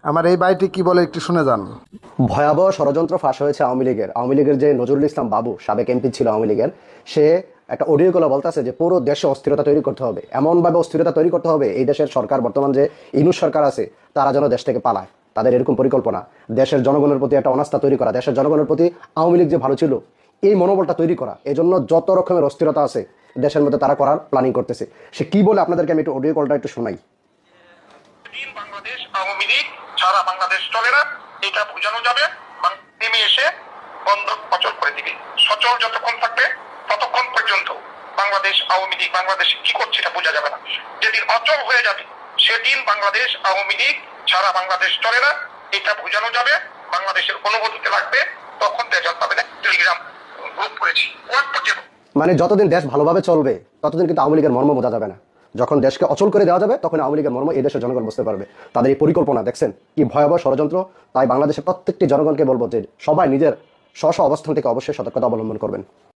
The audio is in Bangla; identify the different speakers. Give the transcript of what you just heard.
Speaker 1: আমার এই ভাইটি কি বলে একটু শুনে যান।
Speaker 2: ভয়াবহ ষড়যন্ত্র ফাঁস হয়েছে আওয়ামী লীগের যে নজরুল ইসলাম বাবু, সাবেক এমপি ছিল আওয়ামী লীগের, সে একটা অডিও কলে বলতেছে যে পুরো দেশে অস্থিরতা তৈরি করতে হবে, এমনভাবে অস্থিরতা তৈরি করতে হবে এই দেশের সরকার, বর্তমান যে ইনুস সরকার আছে, তারা যেন দেশ থেকে পালায়। তাদের এরকম পরিকল্পনা, দেশের জনগণের প্রতি একটা অনাস্থা তৈরি করা, দেশের জনগণের প্রতি আওয়ামী লীগ যে ভালো ছিল এই মনোবলটা তৈরি করা, এই জন্য যত রকমের অস্থিরতা আছে দেশের মধ্যে তারা করার প্ল্যানিং করতেছে। সে কি বলে আপনাদেরকে আমি একটু অডিও কলটা একটু শোনাই।
Speaker 3: বাংলাদেশ আওয়ামী লীগ ছাড়া বাংলাদেশ চলে না, এটা বোঝানো যাবে। নেমে এসে বন্ধ অচল করে দিবে। সচল যতক্ষণ থাকবে ততক্ষণ পর্যন্ত বাংলাদেশ আওয়ামী লীগ বাংলাদেশে কি করছে এটা বোঝা যাবে না। যেদিন অচল হয়ে যাবে সেদিন বাংলাদেশ আওয়ামী লীগ ছাড়া বাংলাদেশ চলে না, এটা বোঝানো যাবে। বাংলাদেশের অনুভূতিতে লাগবে, তখন রেজাল্ট পাবে না। টেলিগ্রাম গ্রুপ করেছি
Speaker 2: মানে যতদিন দেশ ভালোভাবে চলবে ততদিন কিন্তু আওয়ামী লীগের মর্ম বোঝা যাবে না। যখন দেশকে অচল করে দেওয়া যাবে তখন আওয়ামী লীগের মর্ম এই দেশের জনগণ বুঝতে পারবে। তাদের এই পরিকল্পনা দেখছেন কি ভয়াবহ ষড়যন্ত্র। তাই বাংলাদেশের প্রত্যেকটি জনগণকে বলবো যে সবাই নিজের স্ব স্ব অবস্থান থেকে অবশ্যই সতর্কতা অবলম্বন করবেন।